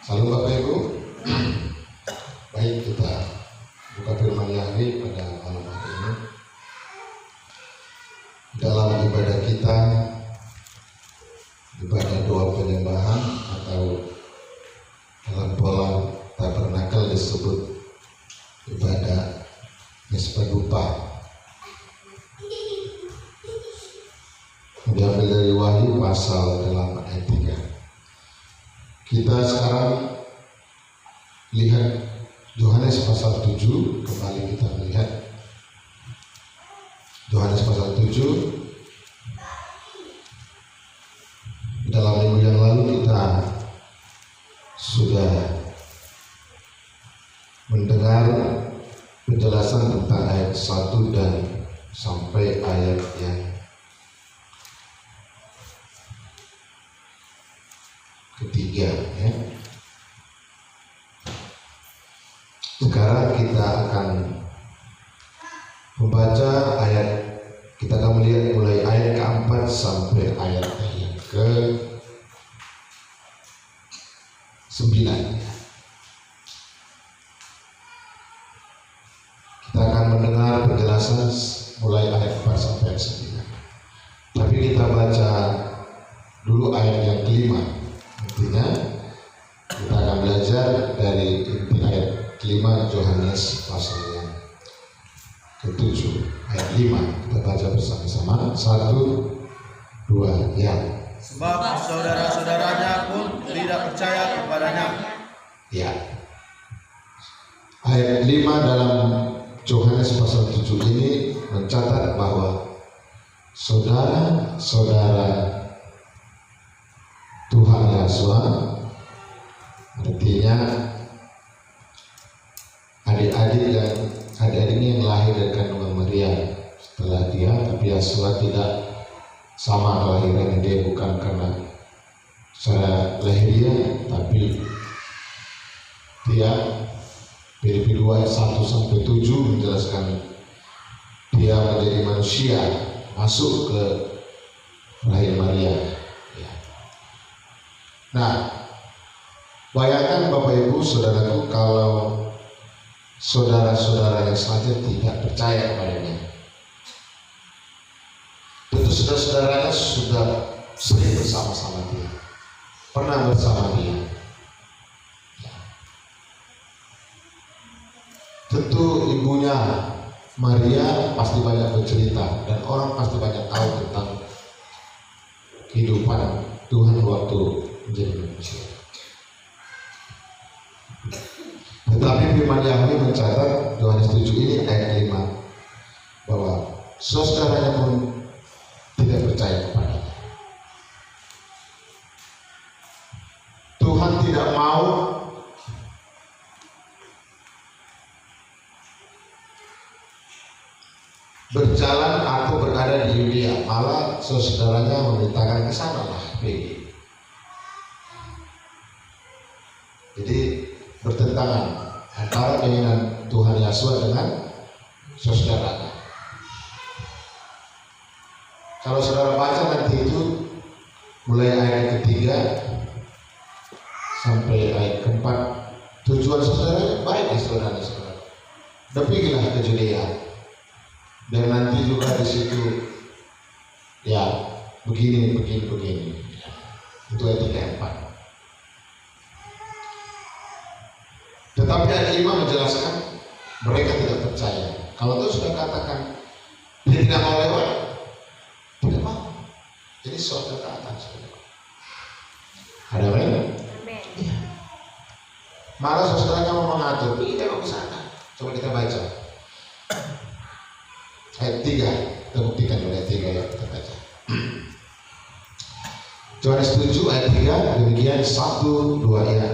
Salam Bapak Ibu. Baik, kita buka firman Yahweh pada malam hari ini. Dalam ibadah kita, ibadah doa penyembahan atau dalam pola tabernakel disebut ibadah Mezbah dupa. Diambil dari Wahyu pasal 8 ayat 3. Kita sekarang lihat Yohanes pasal 7, kembali kita melihat Yohanes pasal 7. Dalam minggu yang lalu kita sudah mendengar penjelasan tentang ayat 1 dan sampai ayat yang ketiga, ya. Sekarang kita akan membaca ayat, kita akan melihat mulai ayat keempat sampai ayat yang ke-9. Kita akan mendengar penjelasan mulai ayat 4 sampai ayat 9. Tapi kita baca dulu ayat yang kelima. Intinya kita akan belajar dari inti ayat kelima Yohanes pasal yang ke-7 ayat 5. Kita baca bersama-sama. 1, 2, ya. Sebab saudara-saudaranya pun tidak percaya kepadanya. Ya. Ayat 5 dalam Yohanes pasal 7 ini mencatat bahwa saudara-saudara Tuhan Yesus, artinya adik-adik ini yang lahir dari kandungan Maria setelah dia, tapi Yesus tidak sama kelahirannya. Dia bukan karena secara lahiriah, tapi dia Filipi 2 ayat 1 sampai 7 menjelaskan dia menjadi manusia masuk ke rahim Maria. Nah, bayangkan Bapak Ibu Saudaraku, kalau saudara-saudaranya saja tidak percaya kepadanya. Tentu saudara-saudaranya sudah sering bersama-sama dia, pernah bersama dia. Tentu ibunya Maria pasti banyak bercerita dan orang pasti banyak tahu tentang kehidupan Tuhan waktu menjadi manusia. Tetapi firman Yahweh mencatat Yohanes 7 ini ayat 5 bahwa saudaranya pun tidak percaya kepadanya. Tuhan tidak mau berjalan atau berada di Yudea, malah saudaranya memerintahkan ke sana lah, pergi. Jadi bertentangan antara keinginan Tuhan Yesus dengan saudaranya. Kalau saudara baca nanti itu mulai ayat ketiga sampai ayat keempat, tujuan saudara baik ya saudara. Pergilah ke Judea, dan nanti juga di situ ya begini. Itu ayat 3 4. Tetapi ayat 5 menjelaskan mereka tidak percaya. Kalau itu sudah katakan dia tidak mau lewat, tidak mau. Jadi suatu kata ada mana? Iya. Malah saudaranya mau mengatur, kita mau ke sana. Coba kita baca ayat 3. Kita buktikan oleh ayat 3 ya, kita baca. Yohanes 7 ayat 3, demikian 1, 2 ya.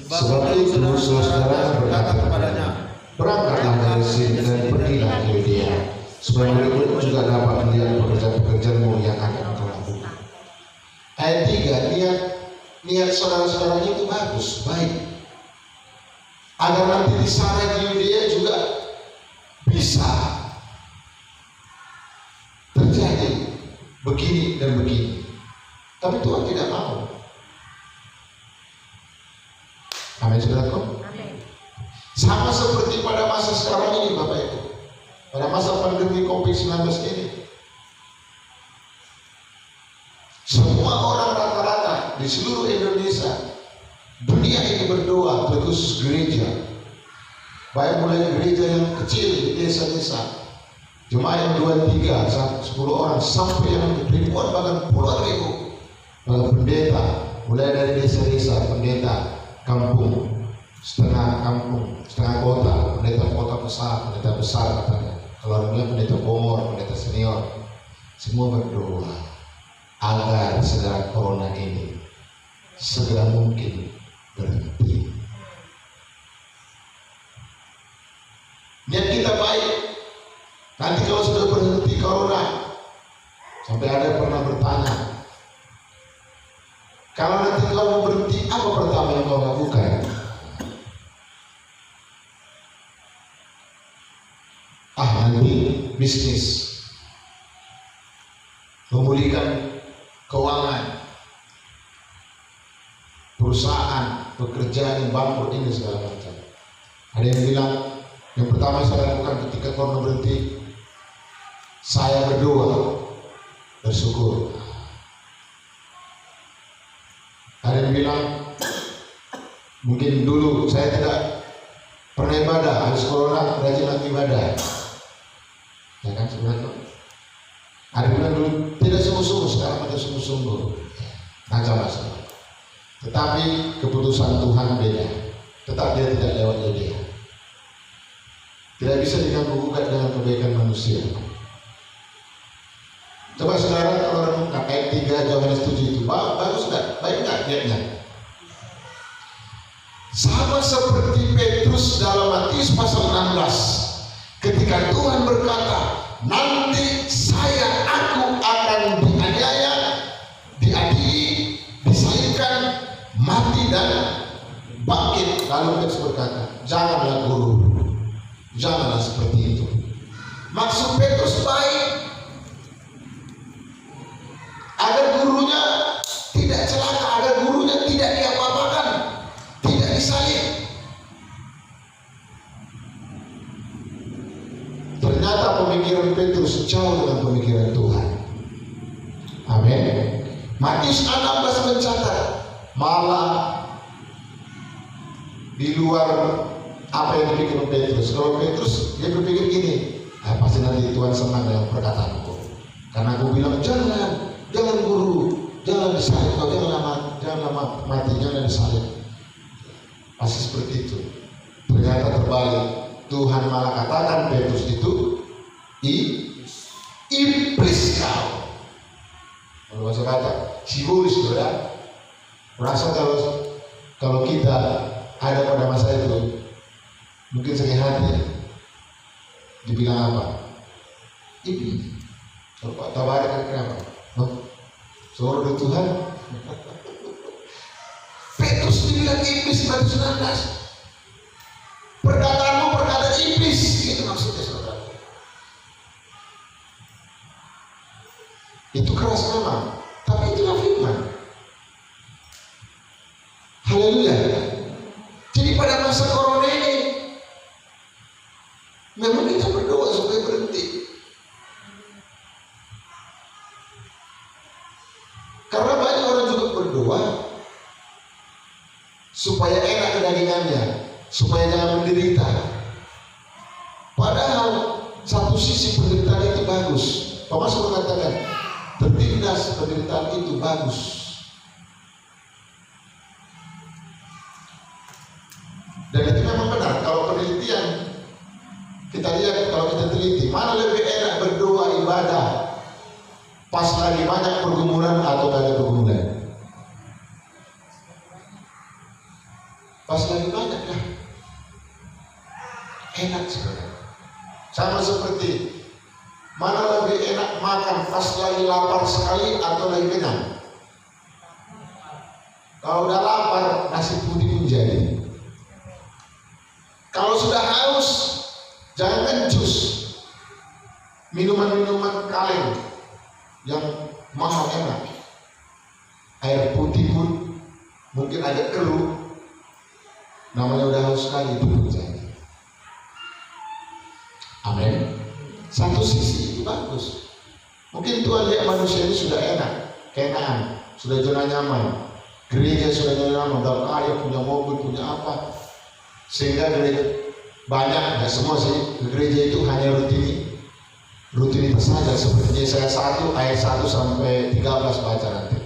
Sebab itu saudara berkata kepadanya, berangkatlah dari sini dan pergilah ke Yudea, supaya murid-murid juga dapat melihat pekerjaan-pekerjaanmu yang akan kau lakukan. Ayat 3, niat saudara-saudaranya itu bagus, baik, agar nanti di sana di Yudea juga bisa terjadi begini dan begini. Tapi Tuhan tidak mau. Amin, saudaraku. Sama seperti pada masa sekarang ini, Bapak Ibu, pada masa pandemi COVID-19 ini, semua orang rata-rata di seluruh Indonesia, dunia ini berdoa, terkhusus gereja, baik mulai gereja yang kecil di desa-desa, jemaah yang 2, 3, 10 orang, sampai yang ribuan bahkan puluhan ribu, bahkan pendeta, mulai dari desa-desa, pendeta kampung, setengah kota, pendeta kota besar katanya, kalau orang bilang pendeta pomor, pendeta senior, semua berdoa agar segera corona ini segera mungkin berhenti. Niat kita baik. Nanti kalau sudah berhenti corona, sampai ada yang pernah bertanya, kalau nanti kau berhenti, apa pertama yang kau lakukan? Nanti bisnis, memulihkan keuangan, perusahaan, pekerjaan yang bangkrut ini segala macam. Ada yang bilang, yang pertama saya lakukan ketika corona berhenti, saya berdoa, bersyukur. Ada yang bilang, mungkin dulu saya tidak pernah ibadah, habis corona rajin ibadah. Ya kan, sebenarnya ada yang bilang dulu tidak sungguh-sungguh, sekarang ada sungguh-sungguh. Macam-macam. Tetapi keputusan Tuhan beda. Tetap dia tidak lewat dia. Tidak bisa diganggu-gugat dengan kebaikan manusia. Coba sekarang kalau renungkan ayat 3 Yohanes 7 itu, bagus nggak? Baik nggak niatnya? Sama seperti Petrus dalam Matius pasal 16. Ketika Tuhan berkata, nanti aku akan dianiaya, diadili, disalibkan, mati dan bangkit. Lalu Petrus berkata, janganlah guru, janganlah seperti itu. Maksud Petrus baik, agar gurunya tidak celaka, agar gurunya tidak diapa-apakan, tidak disalib. Ternyata pemikiran Petrus jauh dengan pemikiran Tuhan. Amin. Matius 16 mencatat, malah di luar apa yang dipikir Petrus. Kalau Petrus dia berpikir gini, pasti nanti Tuhan senang dengan perkataanku, karena aku bilang jangan guru, jangan disalib, jangan mati, jangan disalib. Pasti seperti itu. Ternyata terbalik. Tuhan malah katakan Petrus itu iblis kau. Kalau bahasa kata sibulis, saudara. Merasa kalau kita ada pada masa itu, mungkin sakit hati, dibilang apa? Iblis. Kalau Pak Tabarik kan kenapa? Suara dari Tuhan. Petrus dibilang iblis, Matius 16. Perkataanmu perkataan iblis, itu maksudnya, saudara. Itu keras memang, tapi itulah firman. Haleluya. Jadi pada masa corona ini, memang kita berdoa supaya berhenti. Karena banyak orang juga berdoa supaya enak kedagingannya, supaya jangan menderita. Padahal satu sisi penderitaan itu bagus. Paulus mengatakan tertindas penderitaan itu bagus. Dan itu memang benar. Kalau penelitian kita lihat, kalau kita teliti, mana lebih enak berdoa ibadah pas lagi banyak pergumulan atau gak ada pergumulan? Pas lagi banyak lah, enak sebenarnya. Sama seperti mana lebih enak makan pas lagi lapar sekali atau lagi kenyang? Kalau udah lapar, nasi putih pun jadi. Kalau sudah haus, jangan jus, minuman-minuman kaleng yang mahal enak, air putih pun mungkin agak keruh, Namanya udah haus sekali itu percaya. Amin. Satu sisi itu bagus. Mungkin Tuhan lihat manusia ini sudah enak, keenaan, sudah zona nyaman. Gereja sudah zona nyaman, udah kaya, punya mobil, punya apa. Sehingga gereja banyak, nggak semua sih, gereja itu hanya rutinitas saja. Seperti Yesaya 1 ayat 1 sampai 13 baca nanti.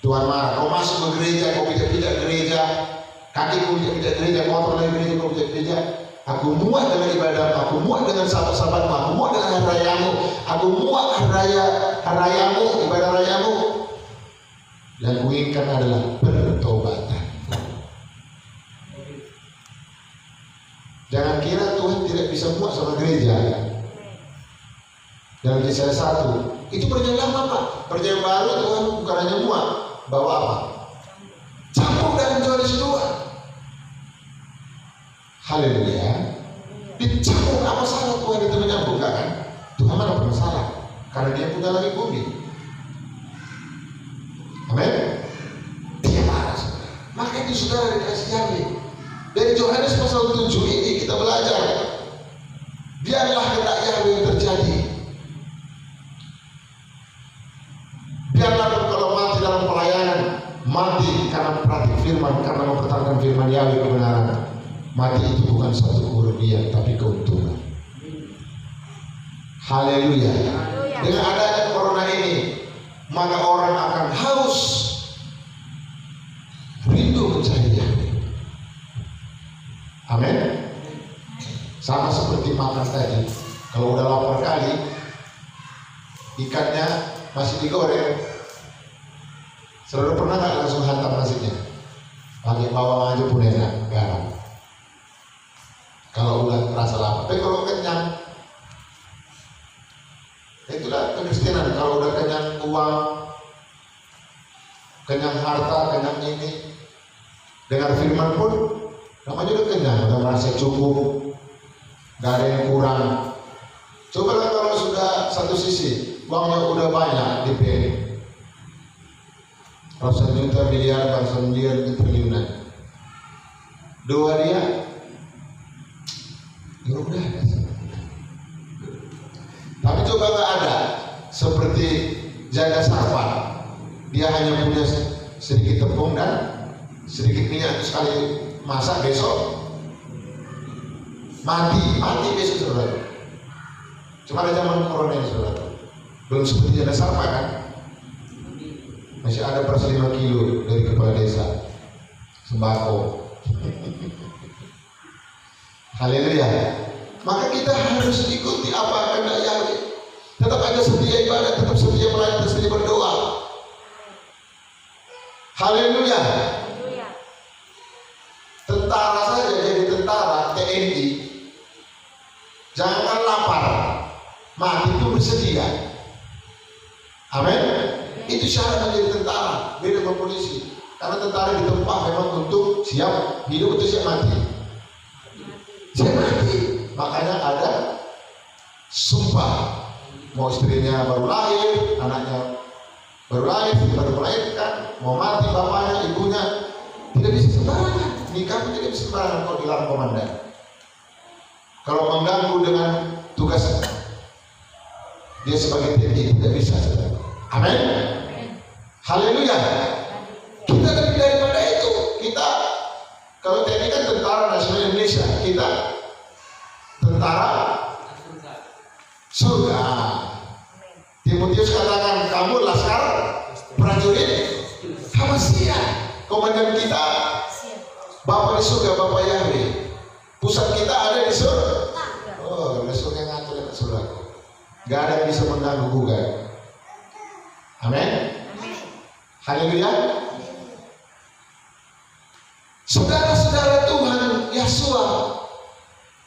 Tuhan marah, kau masuk ke gereja, kau pijak-pijak gereja, kakiku pijak-pijak gereja, motor lagi gereja, kau pijak-pijak. Aku muak dengan ibadahmu, aku muak dengan sahabat-sahabatmu, aku muak dengan hari rayamu, aku muak hari rayamu, ibadah rayamu. Yang kuinginkan adalah pertobatan. Jangan kira Tuhan tidak bisa muak sama gereja. Dalam Yesaya 1, itu perjanjian lama Pak. Perjanjian baru Tuhan bukan hanya muak, bawa apa? Campur dan menjual Tuhan. Haleluya. Dicampur, apa salah Tuhan itu menyampur? Enggak kan? Tuhan mana pernah salah, karena dia punya lagi bumi. Amin. Dia marah. Maka itu saudara dikasih Yahweh. Dari Yohanes pasal 7 ini kita belajar, biarlah kehendak Yahweh yang terjadi. Biarlah kalau mati dalam pelayanan, mati karena praktik firman, karena mempertahankan firman Yahweh kebenaran. Mati itu bukan satu kerugian, tapi keuntungan. Haleluya. Dengan adanya corona ini, maka orang akan haus, rindu mencari Yahweh. Amin. Sama seperti makan tadi, kalau udah lapar kali, ikannya masih digoreng. Saudara pernah nggak langsung hantam nasinya? Pakai bawang aja pun enak, garam. Kalau udah terasa lapar, tapi kalau kenyang, itulah kekristenan. Kalau udah kenyang uang, kenyang harta, kenyang ini, dengar firman pun namanya udah kenyang, udah merasa cukup, gak ada yang kurang. Cobalah kalau sudah satu sisi uangnya udah banyak di bank, ratusan juta, miliar, ratusan miliar, triliunan, doa dia ya udah ada. Tapi coba nggak ada, seperti jaga sarpan, dia hanya punya sedikit tepung dan sedikit minyak, sekali masak besok mati besok saudara. Cuma ada zaman corona ini saudara, belum seperti jaga sarpan kan, masih ada per 5 kilo dari kepala desa sembako. Haleluya. Maka kita harus ikuti apa kehendak Yahweh. Tetap aja setia ibadah, tetap setia melayani, tetap setia berdoa. Haleluya. Tentara saja jadi tentara TNI, jangan lapar, mati itu bersedia. Amin. Itu syarat menjadi tentara, beda dengan polisi. Karena tentara ditempah memang untuk siap hidup atau siap mati. Siap mati. Makanya ada sumpah, mau istrinya baru lahir, anaknya baru lahir, baru melahirkan, mau mati bapaknya, ibunya, tidak bisa sembarangan. Nikah pun tidak bisa sembarangan kalau dilarang komandan. Kalau mengganggu dengan tugas dia sebagai TNI tidak bisa. Amin. Haleluya. Kita lebih daripada itu. Kita kalau TNI kan Tentara Nasional Indonesia, kita tentara surga. Timotius katakan, kamu laskar prajurit Hamasia. Komandan kita Bapak di surga, Bapak Yahweh. Pusat kita ada di surga. Oh, besok yang ngatur dengan surga. Gak ada yang bisa mengganggu gugat. Amin. Haleluya. Saudara-saudara Tuhan Yahshua,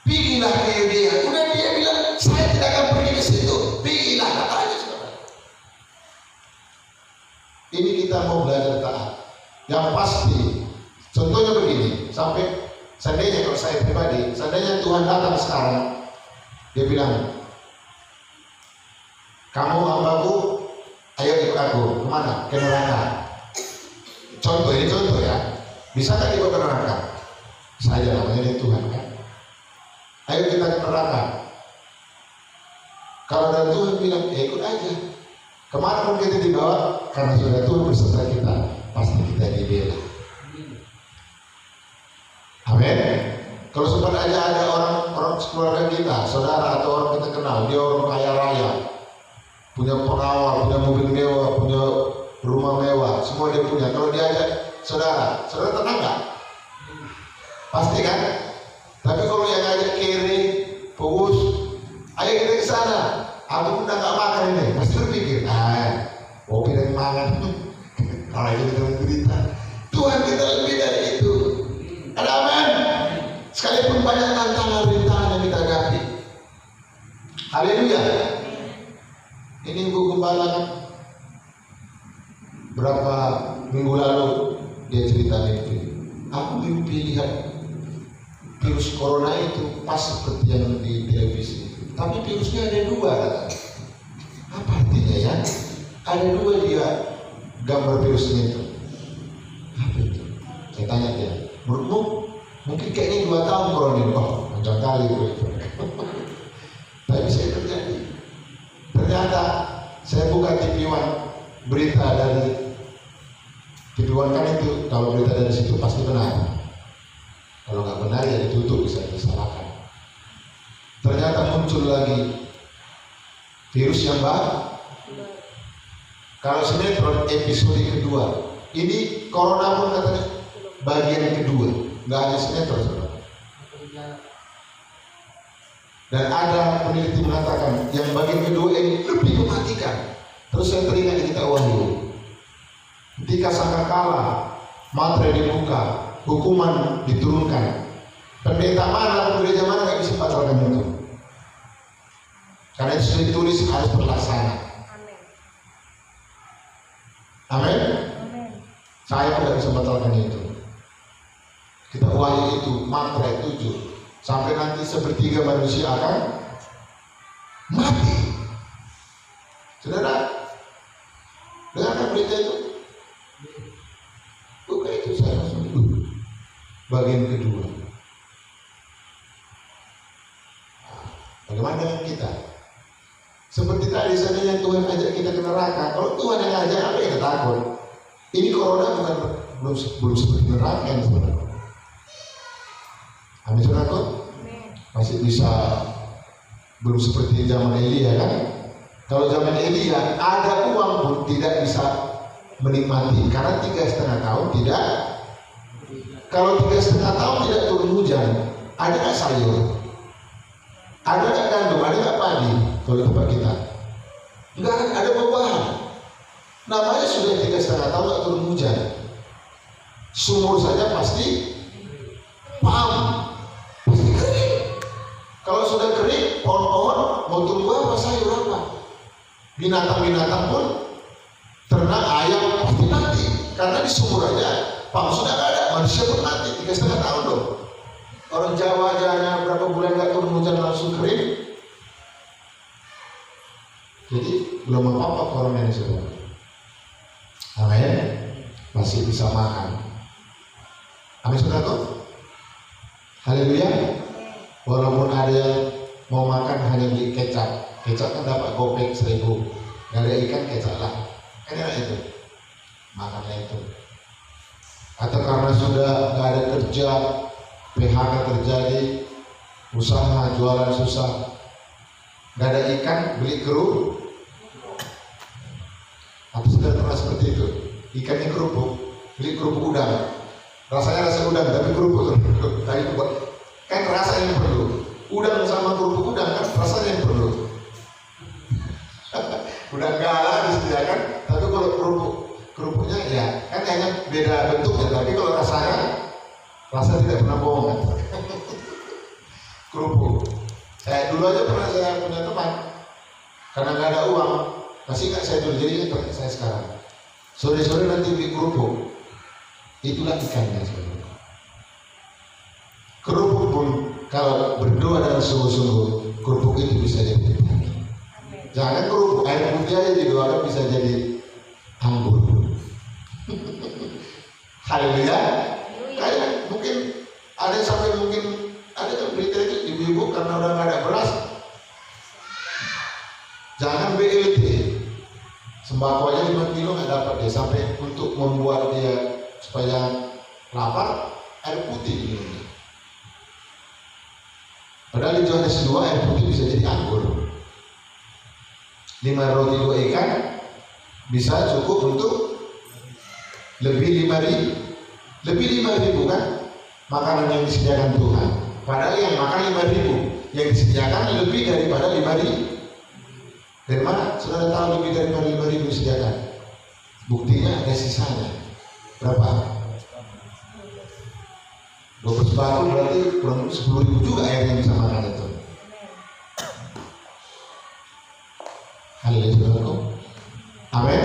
pergilah ke Yudea. Udah dia bilang, saya tidak akan pergi ke situ. Pergilah, katanya saudara. Ini kita mau belajar taat. Yang pasti, contohnya begini, sampai seandainya kalau saya pribadi, seandainya Tuhan datang sekarang, dia bilang, kamu hambaku, ayo ikut aku. Kemana? Ke neraka. Contoh, ini contoh ya. Bisa nggak dibawa ke neraka? Saya namanya ini Tuhan kan. Ayo kita ke neraka. Kalau ada Tuhan bilang, ya ikut aja. Kemana pun kita dibawa, karena sudah Tuhan berserta kita, pasti kita dibela. Amin. Kalau sempat aja ada orang keluarga kita, saudara atau orang kita kenal, dia orang kaya raya, punya pengawal, punya mobil mewah, punya rumah mewah, semua dia punya. Kalau diajak saudara tenang nggak? Pasti kan? Tapi kalau yang ngajak kiri, fokus, ayo kita ke sana. Aku udah nggak makan ini, pasti berpikir, kopi dan makan. Kalau itu kita berita, Tuhan kita lebih dari itu. Ada amin. Sekalipun banyak tantangan rintangan yang kita hadapi. Haleluya. Ini Ibu Gembala kan berapa minggu lalu dia cerita mimpi. Aku mimpi lihat virus corona itu pas seperti yang di televisi. Tapi virusnya ada dua katanya. Apa artinya ya? Ada dua dia gambar virusnya itu. Apa itu? Saya tanya dia, menurutmu mungkin kayaknya 2 tahun corona ini. Oh, panjang kali itu. Tapi bisa terjadi. Ternyata saya buka TV One, berita dari TV One kan itu, kalau berita dari situ pasti benar. Kalau nggak benar ya ditutup, bisa disalahkan. Ternyata muncul lagi virus yang baru. Kalau sinetron episode kedua, ini corona pun katanya bagian kedua, nggak hanya sinetron. Dan ada peneliti mengatakan yang bagian kedua ini lebih mematikan. Terus saya teringat di kitab Wahyu, ketika sangkakala materai dibuka, hukuman diturunkan, pendeta mana, gereja mana nggak bisa batalkan itu, karena itu sudah ditulis harus terlaksana. Amin. Saya tidak bisa batalkan itu. Kita Wahyu itu materai 7. Sampai nanti sepertiga manusia akan mati. Saudara, dengarkan berita itu. Bukan itu saya langsung bagian kedua. Bagaimana dengan kita? Seperti tadi seandainya Tuhan ajak kita ke neraka. Kalau Tuhan yang ajak, apa yang kita takut? Ini corona bukan belum seperti neraka yang sebenarnya. Amin, saudaraku. Masih bisa, belum seperti zaman Elia kan. Kalau zaman Elia ada uang pun tidak bisa menikmati karena 3,5 tahun tidak. Kalau 3,5 tahun tidak turun hujan, ada nggak sayur, ada nggak gandum, ada nggak padi? Kalau tempat kita nggak ada buah-buahan. Namanya sudah 3,5 tahun nggak turun hujan, sumur saja pasti pam. Kalau sudah kering, pohon-pohon mau tumbuh apa, sayur apa? Binatang-binatang pun, ternak, ayam pasti mati. Karena di sumur aja, pam sudah nggak ada, manusia pun mati. 3,5 tahun dong. Orang Jawa aja hanya berapa bulan nggak turun hujan langsung kering. Jadi belum apa-apa corona ini sudah. Amin. Masih bisa makan. Amin, saudaraku. Haleluya. Walaupun ada yang mau makan hanya beli kecap kan dapat gopek 1.000, nggak ada ikan kecap lah, kan enak itu, makannya itu. Atau karena sudah nggak ada kerja, PHK terjadi, usaha jualan susah, nggak ada ikan, beli kerupuk. Atau sudah pernah seperti itu, ikannya kerupuk, beli kerupuk udang, rasanya rasa udang tapi kerupuk tadi kan rasa yang perlu. Udang sama kerupuk udang kan rasanya yang perlu. Udang galah disediakan, tapi kalau kerupuknya ya kan hanya beda bentuknya, tapi kalau rasanya rasa tidak pernah bohong kan. Kerupuk. Dulu aja pernah saya punya teman, karena nggak ada uang, masih nggak saya dulu, jadi ingat saya sekarang. Sore-sore nanti beli kerupuk, itulah ikannya sebenarnya. Kerupuk pun kalau berdoa dengan sungguh-sungguh, kerupuk itu bisa jadi berkati. Jangan kerupuk air putih aja didoakan bisa jadi anggur. Haleluya. Kayak mungkin Ada yang sampai mungkin ada kan berita itu ibu-ibu karena udah nggak ada beras, jangan BLT, sembako aja 5 kilo nggak dapat dia, sampai untuk membuat dia supaya lapar air putih minum. Padahal di Yohanes 2 air putih bisa jadi anggur. 5 roti 2 ikan bisa cukup untuk lebih 5.000 kan makanan yang disediakan Tuhan. Padahal yang makan 5.000, yang disediakan lebih daripada 5.000. Dari mana saudara tahu lebih daripada 5.000 disediakan? Buktinya ada sisanya. Berapa? 12 batu berarti kurang lebih 10.000 juga air yang bisa makan itu. Haleluya saudaraku. Amin.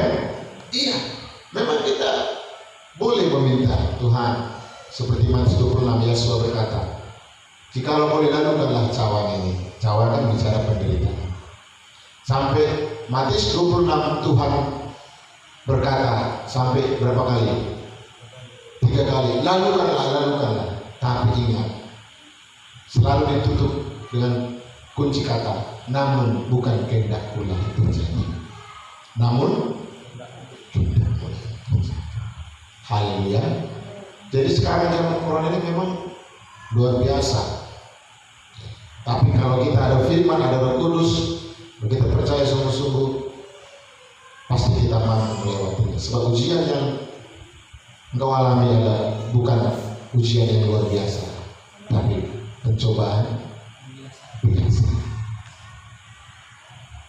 Iya, memang kita boleh meminta Tuhan. Seperti Matius 26 Yesus berkata, jikalau boleh lakukanlah cawan ini. Cawan kan bicara penderitaan. Sampai Matius 26 Tuhan berkata sampai berapa kali? 3 kali. Lakukanlah. Tapi ingat, selalu ditutup dengan kunci kata, namun bukan kehendak pula terjadi. Namun kehendak pula terjadi. Haleluya. Jadi sekarang zaman Quran ini memang luar biasa. Tapi kalau kita ada firman, ada Roh Kudus, kita percaya sungguh-sungguh, pasti kita mampu melewatinya. Sebab ujian yang engkau alami adalah bukan ujian yang luar biasa, tapi pencobaan biasa.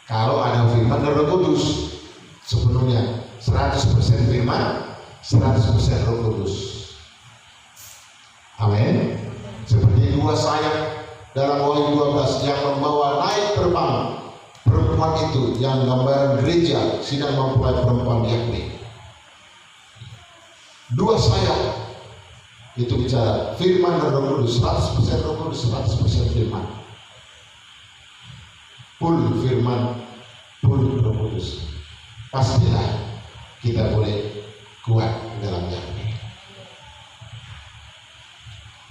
Kalau ada firman dan Roh Kudus, sepenuhnya 100% firman, 100% Roh Kudus. Amin. Seperti 2 sayap dalam Wahyu 12 yang membawa naik terbang perempuan itu, yang gambaran gereja sedang mempelai perempuan yakni. 2 sayap itu bicara firman dan Roh Kudus, 100% Roh Kudus, 100% firman. Full firman, full Roh Kudus. Pastilah kita boleh kuat dalam yakni.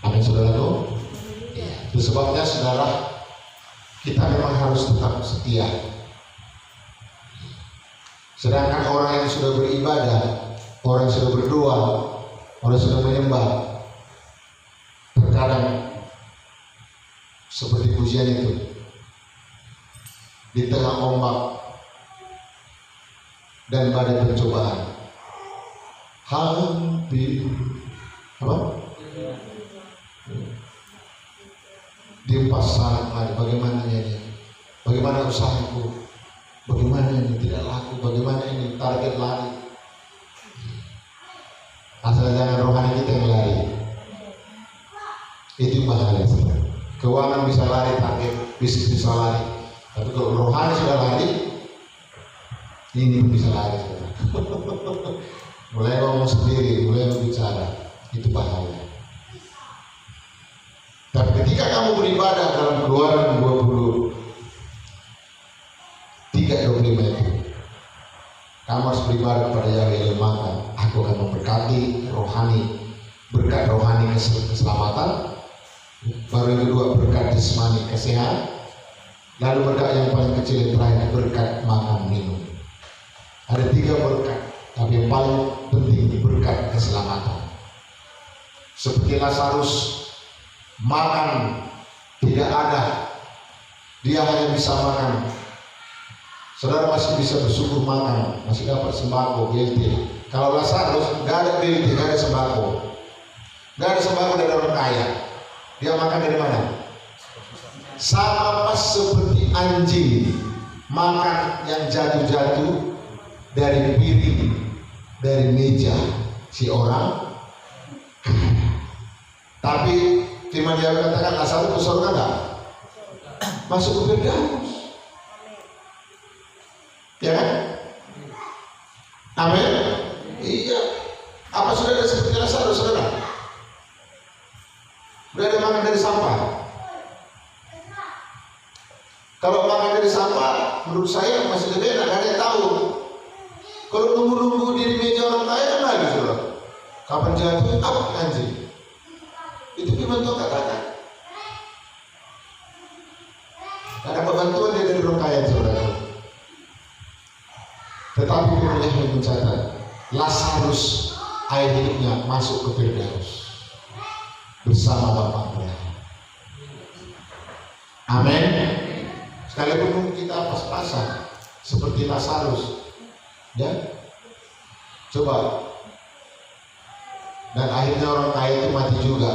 Amin saudaraku. Ya, itu sebabnya saudara, kita memang harus tetap setia. Sedangkan orang yang sudah beribadah, orang yang sudah berdoa, orang yang sudah menyembah, terkadang seperti pujian itu, di tengah ombak dan badai pencobaan, hampir apa? Diempas sangat, bagaimana ini? Bagaimana usahaku? Bagaimana ini tidak laku? Bagaimana ini target lari? Asal jangan rohani kita yang lari. Itu bahaya. Keuangan bisa lari, target bisnis bisa lari. Tapi kalau rohani sudah lari, ini bisa lari. Mulai ngomong sendiri, mulai berbicara, itu bahaya. Tapi ketika kamu beribadah dalam Keluaran 23:25 itu, kamu harus beribadah kepada Yahweh, maka aku akan memberkati rohani, berkat rohani keselamatan, baru yang kedua berkat jasmani kesehatan, lalu berkat yang paling kecil yang terakhir berkat makan minum. Ada 3 berkat, tapi yang paling penting berkat keselamatan. Seperti Lazarus, makan tidak ada, dia hanya bisa makan. Saudara masih bisa bersyukur makan, masih dapat sembako, BLT. Kalau Lazarus nggak ada BLT, nggak ada sembako, nggak ada sembako dari orang kaya. Dia makan dari mana? Sama pas seperti anjing makan yang jatuh-jatuh dari piring, dari meja si orang kaya. Tapi firman Yahweh katakan Lazarus ke surga enggak? Masuk ke Firdaus. Ya kan? Amin. Iya. Apa sudah ada seperti Lazarus, saudara? Sudah ada makan dari sampah. Kalau makan dari sampah, menurut saya masih lebih enak, nggak ada yang tahu. Kalau nunggu-nunggu di meja orang kaya kan lagi, saudara. Kapan jatuh? Apa anjing? Itu firman Tuhan katakan. Ada bantuan dari roh kaya, saudara. Tetapi firman Yahweh mencatat, Lazarus air hidupnya masuk ke Firdaus bersama Bapa Abraham. Amin. Sekalipun kita pas-pasan seperti Lazarus, ya, coba. Dan akhirnya orang kaya itu mati juga.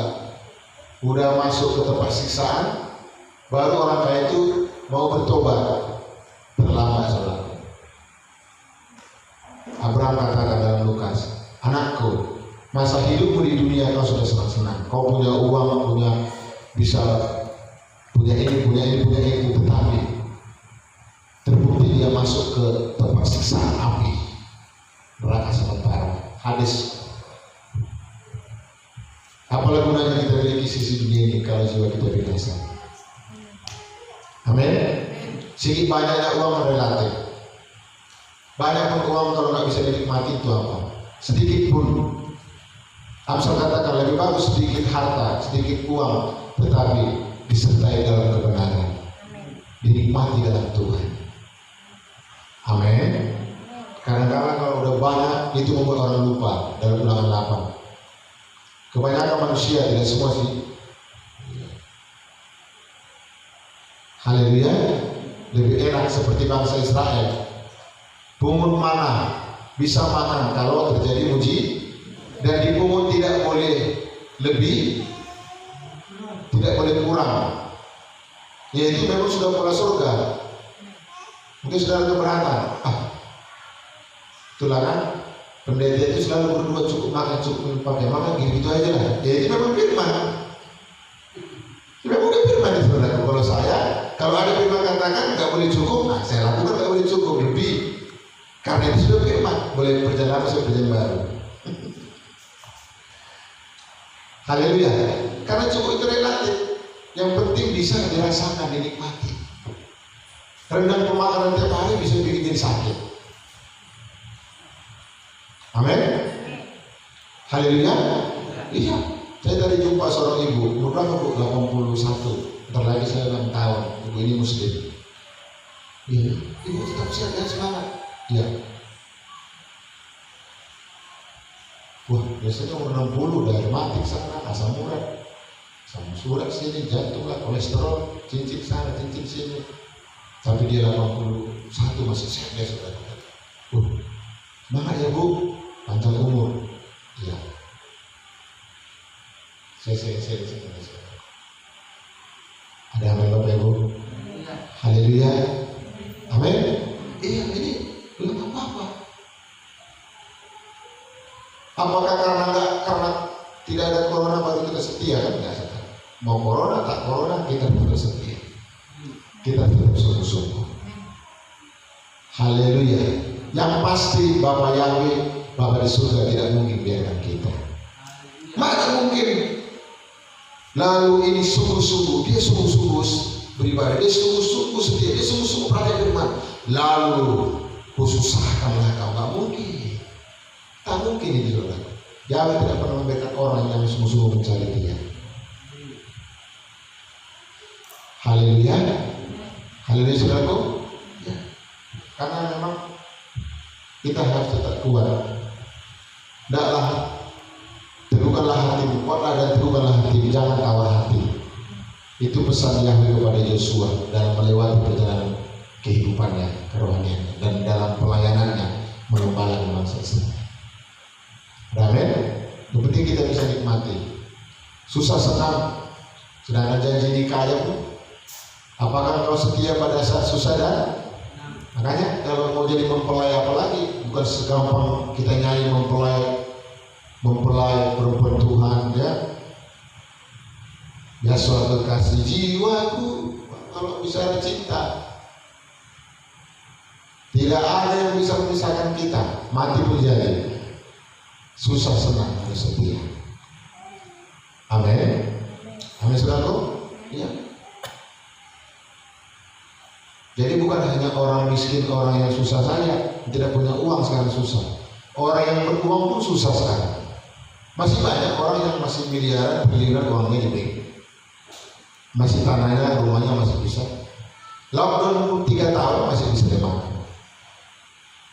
Udah masuk ke tempat siksaan, baru orang kaya itu mau bertobat. Terlambat, saudara. Abraham katakan dalam Lukas, anakku, masa hidupmu di dunia kau sudah senang-senang. Kau punya uang, bisa punya ini, tetapi terbukti dia masuk ke tempat siksaan api, neraka sementara. Hadis. Apalah gunanya kita memiliki sisi dunia ini kalau jiwa kita binasa? Amin. Sedikit banyaknya uang relatif. Banyak pun uang kalau nggak bisa dinikmati itu apa? Sedikit pun. Amsal katakan lebih bagus sedikit harta, sedikit uang, tetapi disertai dalam kebenaran, dinikmati dalam Tuhan. Amin. Kadang-kadang kalau udah banyak itu membuat orang lupa. Dalam Ulangan 8. Kebanyakan manusia, tidak semua sih. Haleluya. Lebih enak seperti bangsa Israel. Pungut mana bisa makan kalau terjadi uji, dan dipungut tidak boleh lebih, tidak boleh kurang. Yaitu memang sudah pola surga. Mungkin saudara keberatan. Itulah kan. Pendeta itu selalu berdua, cukup makan, cukup pakai makan, gitu aja lah. Ya itu memang firman. Memang udah firman itu, saudara. Kalau ada firman katakan nggak boleh cukup, nah saya lakukan nggak boleh cukup lebih. Karena itu sudah firman, boleh berjalan masuk perjanjian baru. Haleluya. Karena cukup itu relatif. Yang penting bisa dirasakan, dinikmati. Rendang pemakanan tiap hari bisa bikin jadi sakit. Amin. Haleluya. Iya. Saya tadi jumpa seorang ibu, umur berapa bu? 81. Ntar lagi saya 6 tahun. Ibu ini muslim. Iya. Ibu tetap sehat dan semangat. Iya. Wah, biasanya umur 60 udah rematik sana, asam urat, urat sini, jantung lah, kolesterol, cincin sana, cincin sini. Tapi dia 81 masih sehat ya saudara. Semangat ya bu. Panjang umur, ya. Saya. Ada apa Bapak Ibu? Haleluya. Amin. Iya, ini belum apa-apa. Apakah karena tidak ada corona baru kita setia kan? Enggak. Mau corona tak corona kita tetap setia. Kita tetap sungguh-sungguh. Haleluya. Yang pasti Bapak Yahweh, Bapa di surga tidak mungkin biarkan kita. Mana mungkin? Lalu ini sungguh-sungguh, dia sungguh-sungguh beribadah, dia sungguh-sungguh setia, dia sungguh-sungguh perhatian firman. Lalu kususahkanlah kau, nggak mungkin. Tak mungkin ini saudara. Yahweh tidak pernah membiarkan orang yang sungguh-sungguh mencari Dia. Haleluya. Haleluya saudaraku. Ya. Karena memang kita harus tetap kuat. Teguhkanlah hatimu, kuatlah dan teguhkanlah hatimu, jangan tawar hati. Itu pesan Yahweh kepada Yosua dalam melewati perjalanan kehidupannya, kerohaniannya, dan dalam pelayanannya mengembalakan bangsa Israel. Amin. Yang penting kita bisa nikmati. Susah senang, sedangkan janji nikahnya pun. Apakah kau setia pada saat susah dan? Makanya kalau mau jadi mempelai apalagi, bukan segampang kita nyanyi mempelai perempuan Tuhan ya. Ya suatu kasih jiwaku, kalau bicara cinta tidak ada yang bisa memisahkan kita, mati pun jadi. Susah senang harus setia. Amin. Amin saudaraku. Ya. Jadi bukan hanya orang miskin, orang yang susah saja tidak punya uang sekarang susah. Orang yang beruang pun susah sekarang. Masih banyak orang yang masih miliaran, triliunan uangnya di bank. Masih tanahnya, rumahnya masih bisa. Lockdown 3 tahun masih bisa dimakan.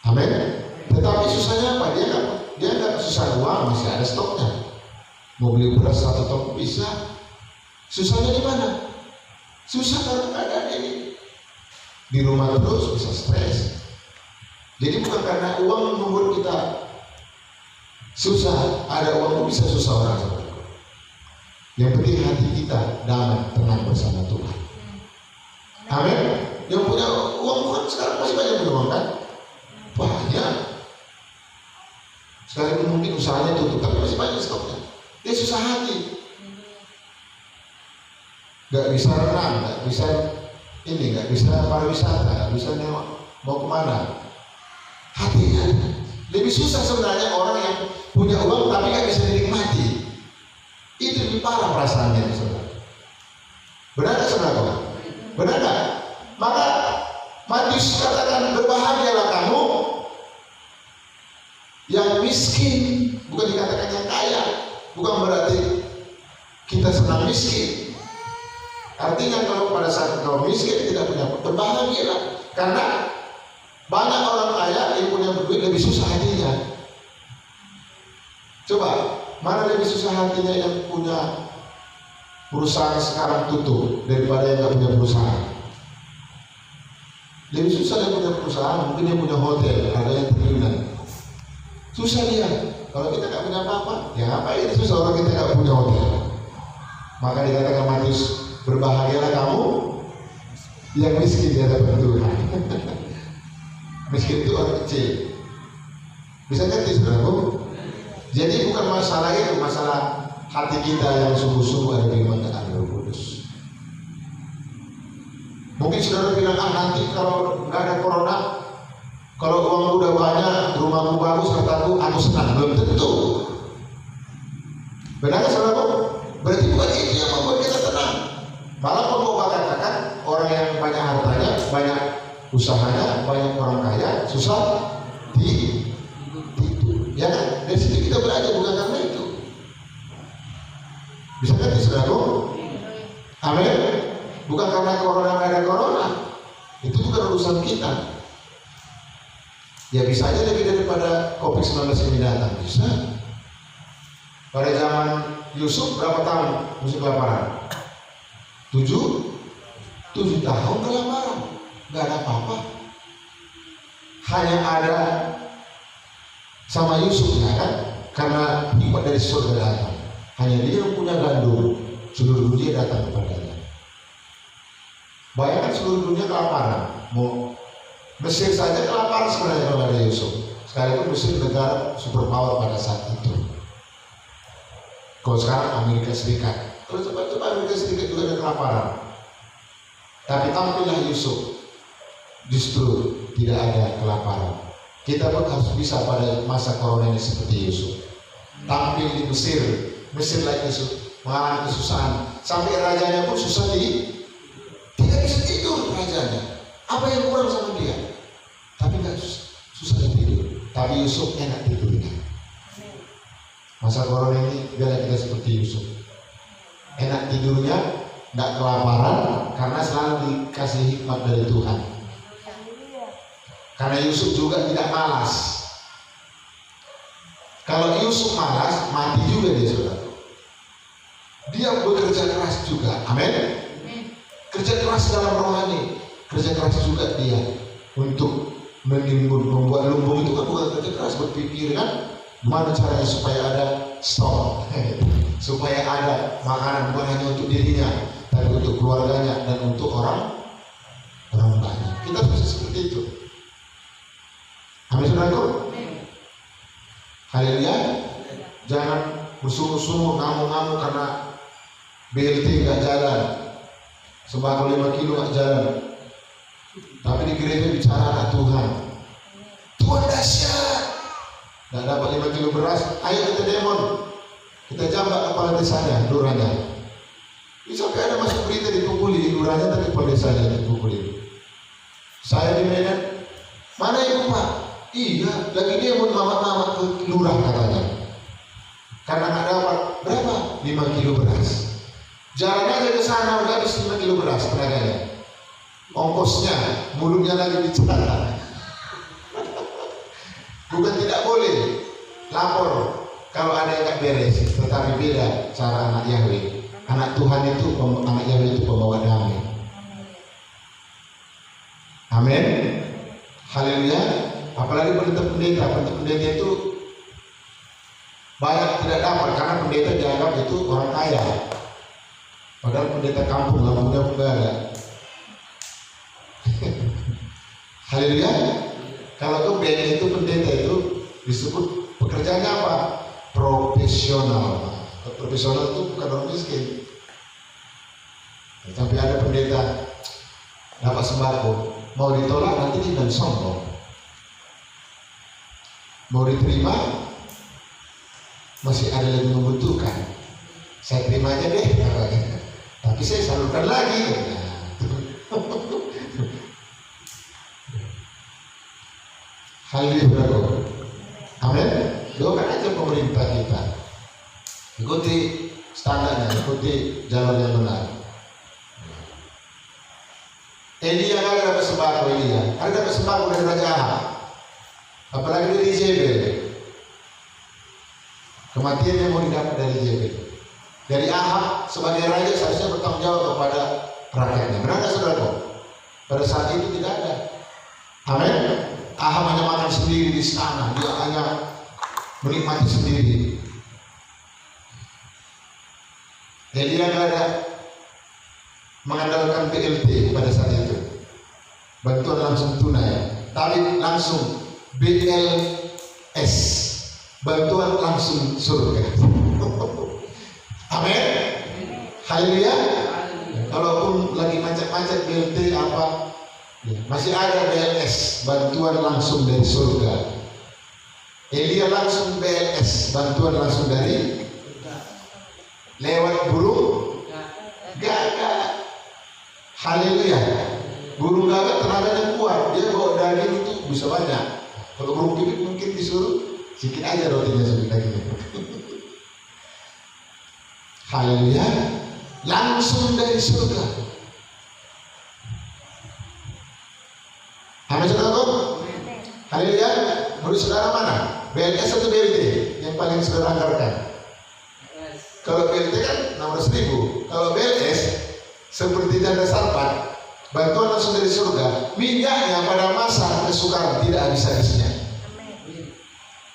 Amin. Tetapi susahnya apa? Dia nggak susah uang, masih ada stoknya. Mau beli beras 1 ton bisa. Susahnya di mana? Susah karena keadaan ini. Di rumah terus bisa stres. Jadi bukan karena uang membuat kita susah, ada uang bisa susah orang. Yang penting hati kita damai, tenang bersama Tuhan. Amin. Yang punya uang kan sekarang masih banyak punya uang kan? Banyak. Sekarang mungkin usahanya tutup, tapi masih banyak stoknya. Dia susah hati. Gak bisa renang, gak bisa ini, gak bisa pariwisata, gak bisa mau kemana. Hatinya lebih susah sebenarnya orang yang punya uang tapi gak bisa dinikmati. Itu lebih parah perasaannya saudara. Benar gak saudara? Benar gak? Maka Matius katakan berbahagialah kamu yang miskin, bukan dikatakan yang kaya. Bukan berarti kita senang miskin. Artinya kalau pada saat kau miskin tidak punya, berbahagialah. Karena banyak orang kaya yang punya duit lebih susah hatinya. Coba, mana lebih susah hatinya yang punya perusahaan sekarang tutup daripada yang nggak punya perusahaan? Lebih susah yang punya perusahaan, mungkin yang punya hotel, ada yang triliunan. Susah dia. Kalau kita nggak punya apa-apa, ya ngapain susah orang kita nggak punya hotel? Maka dikatakan Matius, berbahagialah kamu yang miskin di hadapan Tuhan. Miskin itu orang kecil. Bisa ngerti saudaraku? Jadi bukan masalah itu, masalah hati kita yang sungguh-sungguh ada di mana Roh Kudus. Mungkin saudara bilang, nanti kalau nggak ada corona, kalau uang udah banyak, rumahku bagus, kataku, aku senang. Belum tentu. Benar nggak saudaraku? Berarti bukan itu yang membuat kita tenang. Malah pembawa katakan orang yang banyak hartanya, banyak usahanya, banyak orang kaya, susah tidur. Ya kan? Dari situ kita belajar, bukan karena itu. Bisa ngerti saudaraku? Amin. Bukan karena corona, nggak ada corona. Itu bukan urusan kita. Ya bisa aja lebih daripada COVID-19 ini datang. Bisa. Pada zaman Yusuf berapa tahun musim kelaparan? 7 tahun kelaparan. Nggak ada apa-apa. Hanya ada sama Yusuf ya kan? Karena hikmat dari surga datang. Hanya dia yang punya gandum, seluruh dunia datang kepadanya. Bayangkan seluruh dunia kelaparan. Mau Mesir saja kelaparan sebenarnya kalau ada Yusuf. Sekalipun Mesir negara superpower pada saat itu. Kalau sekarang Amerika Serikat, kalau coba Amerika Serikat juga ada kelaparan. Tapi tampillah Yusuf, justru tidak ada kelaparan. Kita pun harus bisa pada masa corona ini seperti Yusuf. Tampil di Mesir like Yusuf, mengalami kesusahan. Sampai rajanya pun susah tidak bisa tidur rajanya. Apa yang kurang sama dia? Tapi nggak susah tidur. Tapi Yusuf enak tidurnya. Masa corona ini biarlah kita seperti Yusuf. Enak tidurnya, nggak kelaparan, karena selalu dikasih hikmat dari Tuhan. Karena Yusuf juga tidak malas. Kalau Yusuf malas, mati juga dia saudara. Dia bekerja keras juga, amin. Kerja keras dalam rohani, kerja keras juga dia untuk menimbun, membuat lumbung itu kan bukan kerja keras, berpikir kan gimana caranya supaya ada stok, supaya ada makanan bukan hanya untuk dirinya, tapi untuk keluarganya dan untuk orang banyak. Kita bisa seperti itu. Amin saudaraku. Haleluya. Jangan bersungguh-sungguh ngamuk-ngamuk karena BLT nggak jalan, sembako 5 kilo nggak jalan. Tapi di gereja bicara Tuhan dahsyat, nggak dapat 5 kilo beras, ayo kita demon, kita jambak kepala desanya, lurahnya. Sampai ada masuk berita dipukuli lurahnya, tapi kepala desanya dipukuli. Saya di Medan, mana ibu Pak? Iya, lagi dia mau mamat-mamat ke lurah katanya. karena nggak dapat berapa? 5 kilo beras. Jalan aja ke sana udah habis 5 kilo beras tenaganya. Ongkosnya, mulutnya lagi bicara. Bukan tidak boleh lapor kalau ada yang nggak beres, tetapi beda cara anak Yahweh. Anak Tuhan itu, anak Yahweh itu pembawa damai. Amin. Haleluya. Apalagi pendeta itu banyak tidak dapat karena pendeta dianggap itu orang kaya. Padahal pendeta kampung nggak punya pegawai. Haleluya. Kalau itu pendeta itu disebut pekerjaannya apa? Profesional. Profesional itu bukan orang miskin. Tapi ada pendeta dapat sembako, mau ditolak nanti dia dan sombong. Mau diterima masih ada yang membutuhkan. Saya terima aja deh, tapi saya salurkan lagi. Haleluya. Amin. Doakan aja pemerintah kita. Ikuti standarnya, ikuti jalur yang benar. Elia kan dapat sembako, ada dapat sembako dari Raja Ahab. Apalagi dari Jezebel. Kematiannya mau didapat dari Jezebel. Dari Ahab sebagai raja seharusnya bertanggung jawab kepada rakyatnya. Benar nggak saudara? Pada saat itu tidak ada. Amin. Ahab hanya makan sendiri di istana, dia hanya menikmati sendiri. Elia nggak ada mengandalkan BLT pada saat itu, bantuan langsung tunai, tapi langsung BLS, bantuan langsung surga. Amin. Haleluya. Kalaupun lagi macet-macet BLT apa, masih ada BLS, bantuan langsung dari surga. Elia langsung BLS, bantuan langsung dari lewat burung gagak. Haleluya. Burung gagak tenaganya kuat, dia bawa daging itu bisa banyak. Kalau burung pipit mungkin disuruh sedikit aja rotinya sedikit dagingnya. Haleluya. Langsung dari surga. Amin saudara. Haleluya. Menurut saudara mana? BLS atau BLT yang paling saudara anggarkan? Kalau BLT kan 600.000. Kalau BLS seperti janda sarpan, bantuan langsung dari surga. Minyaknya pada masa kesukaran tidak habis-habisnya.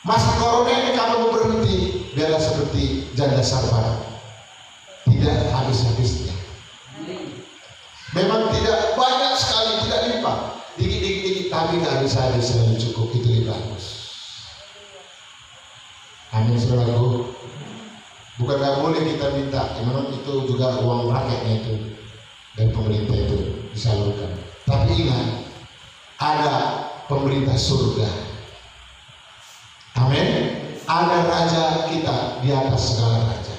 Masa corona ini kamu mau berhenti, biarlah seperti janda sarpan, tidak habis-habisnya. Memang tidak banyak sekali, tidak limpah, dikit-dikit, tapi tidak habis-habis, selalu cukup. Itu lebih bagus. Amin saudaraku. Bukan nggak boleh kita minta, memang itu juga uang rakyatnya itu dan pemerintah itu disalurkan. Tapi ingat, ada pemerintah surga. Amin. Ada raja kita di atas segala raja.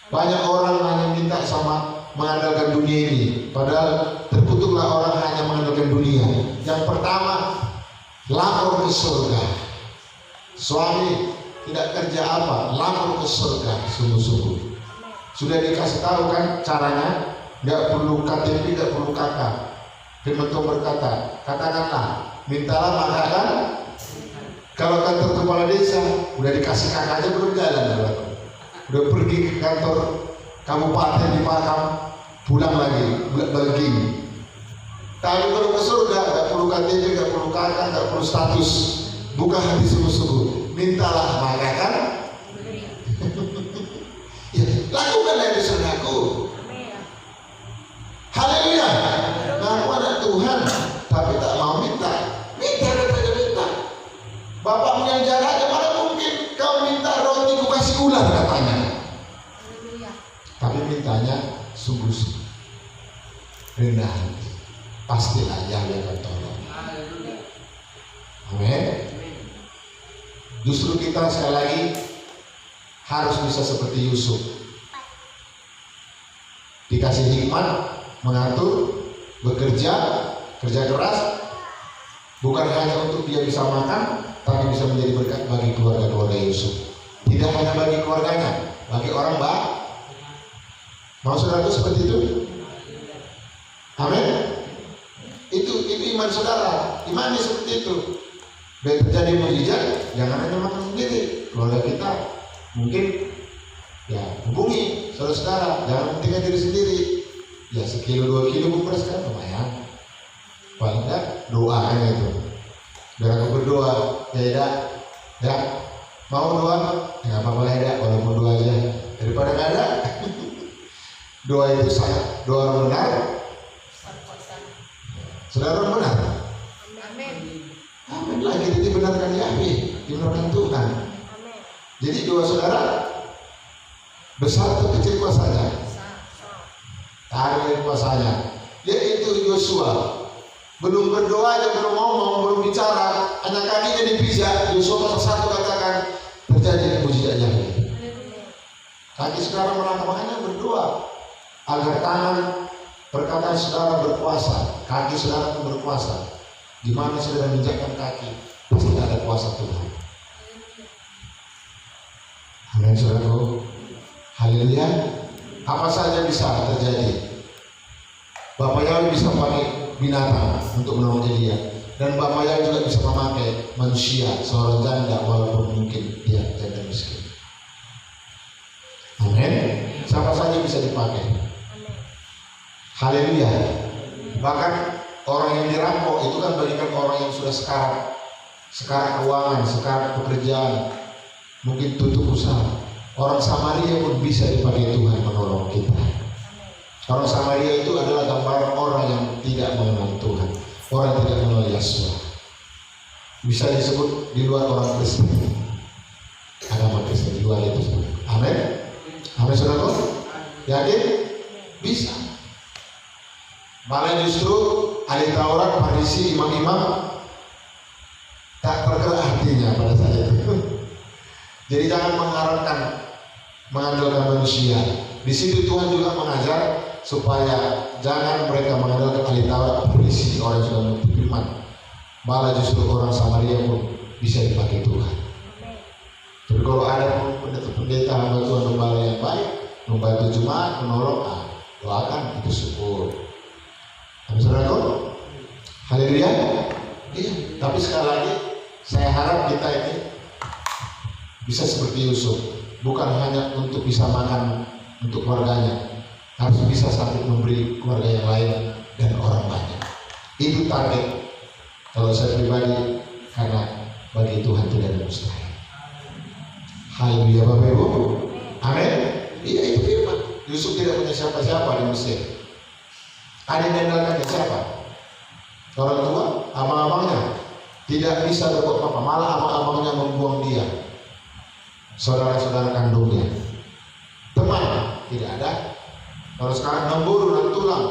Banyak orang hanya minta sama mengandalkan dunia ini, padahal terkutuklah orang hanya mengandalkan dunia. Yang pertama, lapor ke surga. Suami tidak kerja apa, lapor ke surga sungguh-sungguh. Sudah dikasih tahu kan caranya, nggak perlu KTP, nggak perlu kakak. Firman Tuhan berkata, katakanlah, mintalah maka kan. Kalau kantor kepala desa udah dikasih kakak aja belum jalan, udah pergi ke kantor kabupaten di Pakam, pulang lagi, balik. Tapi kalau ke surga nggak perlu KTP, nggak perlu kakak, nggak perlu status. Buka hati sungguh-sungguh, mintalah maka kan. Ya, lakukanlah yang diserahku. Haleluya. Ngaku anak Tuhan, tapi tak mau minta. Minta katanya minta. Bapakmu yang jalan aja, mana mungkin kau minta roti ku kasih ular katanya. Tapi mintanya sungguh-sungguh, rendah hati. Pastilah yang akan tolong. Amin. Justru kita sekali lagi harus bisa seperti Yusuf, dikasih hikmat, mengatur, bekerja, kerja keras, bukan hanya untuk dia bisa makan, tapi bisa menjadi berkat bagi keluarga-keluarga Yusuf. Tidak hanya bagi keluarganya, bagi orang baik. Mau saudara itu seperti itu? Amin. Itu iman saudara. Imannya seperti itu. Biar terjadi mukjizat, jangan hanya makan sendiri. Keluarga kita mungkin ya hubungi saudara-saudara, jangan pentingkan diri sendiri. Ya 1-2 kilo bungkus kan lumayan. Paling enggak doanya itu. Biar aku berdoa, ya mau doa, nggak apa-apa lah ya, walaupun doa aja daripada nggak ada. Doa itu sangat, doa orang benar. Saudara orang benar. Amin. Amin lagi dibenarkan Yahweh, dibenarkan Tuhan. Jadi doa saudara besar atau kecil kuasanya? Ada kuasanya. Yaitu Yosua. Belum berdoa aja, belum ngomong, belum bicara, hanya kakinya dipijak. Yosua pasal 1 katakan terjadi mujizat Yahweh. Kaki saudara melangkahnya berdoa agar tangan perkataan saudara berkuasa, kaki saudara pun berkuasa. Di mana saudara menginjakkan kaki, pasti ada kuasa Tuhan. Amin saudaraku. Haleluya. Apa saja bisa terjadi. Bapak Yahweh bisa pakai binatang untuk menolong Elia, dan Bapak Yahweh juga bisa memakai manusia, seorang janda walaupun mungkin dia janda miskin. Amin. Siapa saja bisa dipakai. Haleluya. Bahkan orang yang dirampok itu kan bagikan orang yang sudah sekarat keuangan, sekarat pekerjaan, mungkin tutup usaha. Orang Samaria pun bisa dipakai Tuhan menolong kita. Orang Samaria itu adalah gambaran orang yang tidak mengenal Tuhan, orang yang tidak mengenal Yesus. Bisa disebut di luar orang Kristen, agama Kristen di luar itu. Amin. Amin saudara. Yakin? Bisa. Malah justru ahli Taurat, Farisi, imam-imam tak bergerak hatinya pada saat itu. Jadi jangan mengandalkan manusia. Di situ Tuhan juga mengajar supaya jangan mereka mengandalkan ahli Taurat, Farisi, orang yang sudah mengerti firman. Malah justru orang Samaria pun bisa dipakai Tuhan. Tapi kalau ada pendeta hamba Tuhan gembala yang baik, membantu jemaat, menolong, doakan, itu syukur. Amin saudaraku. Haleluya. Iya. Tapi sekali lagi saya harap kita ini bisa seperti Yusuf, bukan hanya untuk bisa makan untuk keluarganya, harus bisa sampai memberi keluarga yang lain dan orang banyak. Itu target kalau saya pribadi, karena bagi Tuhan tidak ada mustahil. Haleluya Bapak Ibu. Amin. Iya, itu firman. Yusuf tidak punya siapa-siapa di Mesir. Ada yang diandalkan siapa? Orang tua, abang-abangnya tidak bisa berbuat apa-apa, malah abang-abangnya membuang dia. Saudara-saudara kandungnya, teman tidak ada. Kalau sekarang memburu dan tulang,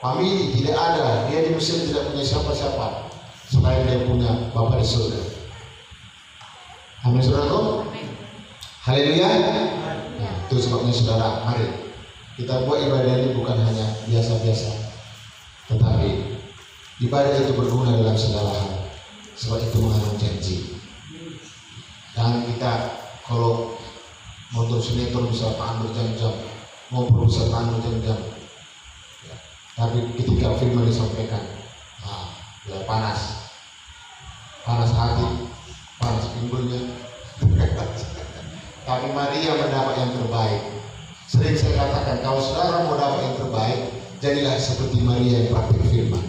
famili tidak ada. Dia di Mesir tidak punya siapa-siapa selain dia punya Bapa di surga. Amin saudaraku. Haleluya. Nah, itu sebabnya saudara, mari kita buat ibadah ini bukan hanya biasa-biasa, tetapi ibadah itu berguna dalam segala hal, sebab itu mengandung janji. Dan kita kalau motor sinetron bisa tahan berjam-jam, ngobrol bisa tahan berjam-jam, ya. Tapi ketika firman disampaikan, ya panas hati, panas pinggulnya. Tapi Maria mendapat yang terbaik. Sering saya katakan, kalau saudara mau dapat yang terbaik, jadilah seperti Maria yang praktik firman.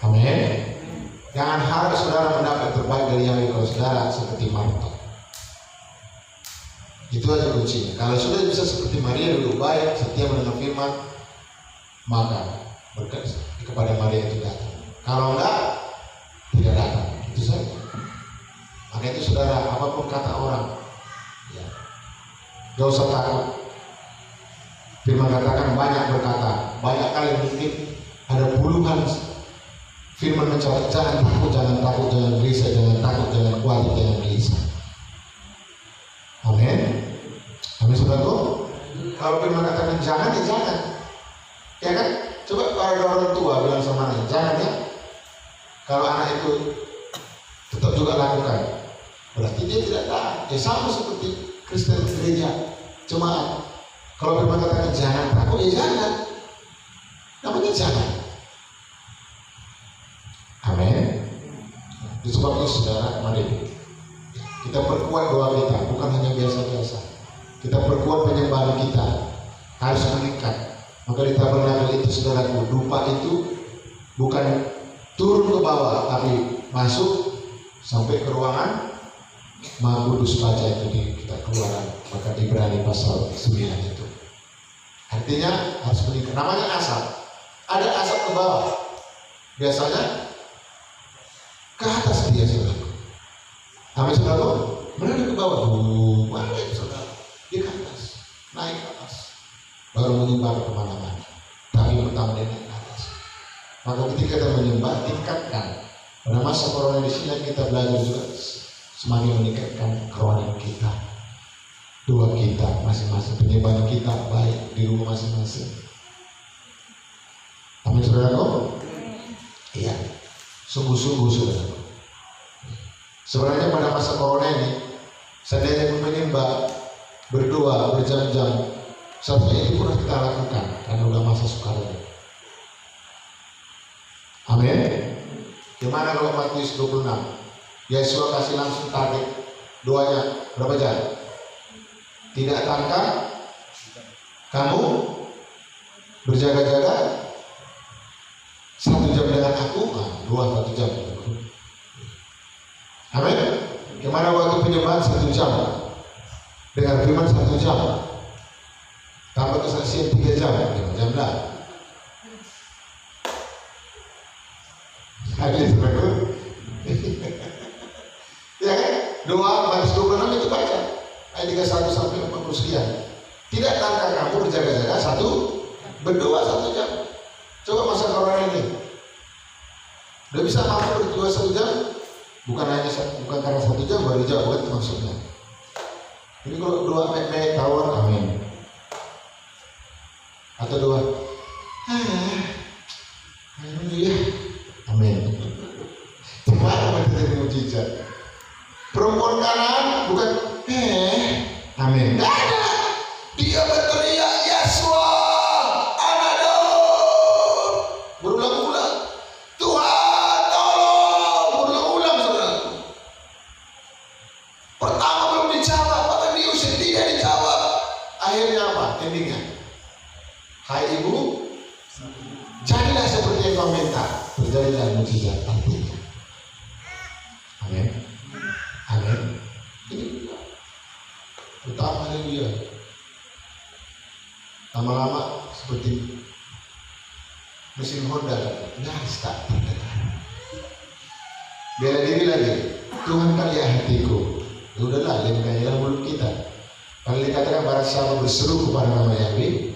Amin. Jangan harap saudara mendapat terbaik dari Yahweh kalau saudara seperti Marta. Itu aja kuncinya. Kalau sudah bisa seperti Maria duduk baik, setia mendengar firman, maka berkat kepada Maria itu datang. Kalau enggak, tidak datang. Itu saja. Maka itu saudara, apapun kata orang, ya, gak usah takut. Firman katakan banyak berkata, banyak kali mungkin ada puluhan firman mencatat, jangan takut, jangan gelisah, jangan takut, jangan khawatir, jangan gelisah. Amin. Amin saudaraku. Kalau firman katakan jangan, ya jangan. Ya kan? Coba ada orang tua bilang sama anaknya, jangan ya. Kalau anak itu tetap juga juga lakukan. Berarti dia tidak taat. Ya sama seperti Kristen gereja, jemaat. Kalau firman katakan jangan takut, ya jangan. Namanya jangan. Amin. Disebabnya saudara, mari kita perkuat doa kita, bukan hanya biasa-biasa. Kita perkuat penyembahan kita, harus meningkat. Maka di tabernakel itu saudaraku, dupa itu bukan turun ke bawah, tapi masuk sampai ke ruangan Maha Kudus. Baca itu di kitab Keluaran, maka Ibrani pasal 9 itu. Artinya harus meningkat. Namanya asap. Ada asap ke bawah. Biasanya ke atas dia saudaraku. Amin saudaraku. Berada ke bawah. Mana saudara? Dia ke atas. Naik ke atas. Baru menyebar kemana-mana. Tapi pertama dia naik ke atas. Maka ketika kita menyembah, tingkatkan. Pada masa corona di sini kita belajar juga semakin meningkatkan kerohanian kita. Doa kita masing-masing, penyembahan kita baik di rumah masing-masing. Amin saudaraku. Iya. Sungguh-sungguh saudaraku. Sebenarnya pada masa corona ini, seandainya menyembah, berdoa, berjam-jam, seharusnya itu pun kita lakukan karena udah masa sekarang. Amin. Gimana kalau Matius 26? Yesus kasih langsung target doanya berapa jam? Tidak tangkap kamu berjaga-jaga 1 jam dengan aku, 1 jam. Amin. Gimana waktu penyembahan 1 jam? Dengan firman 1 jam. Tambah kesaksian 3 jam, 5 jam dah. Hadis betul. Ya kan? Doa Matius 26 itu baca. Ayat 31 sampai 40 sekian. Tidak tangkap kamu berjaga-jaga 1, berdoa 1 jam. Coba masa corona ini. Udah bisa mampu berdoa 1 jam? Bukan karena 1 jam baru jam, bukan maksudnya. Jadi kalau doa mek-mek tawar, amin. Atau doa, haleluya, amin. Gimana terjadi mujizat? Perempuan kanan bukan, amin. Nggak ada. Dia berteriak, Yesua, anak Daud. Berulang-ulang, Tuhan tolong. Berulang-ulang saudaraku. Pertama belum dijawab, bahkan diusir tidak dijawab. Akhirnya apa? Endingnya, hai ibu, jadilah seperti yang kau minta. Terjadilah mujizat artinya. Amin. Amin. Ini pertama haleluya. Lama-lama seperti mesin Honda, nyaris tak terdengar. Bela diri lagi. Tuhan kali hatiku. Ya udahlah, lemahnya mulut kita. Kalau dikatakan barang siapa berseru kepada nama Yahweh,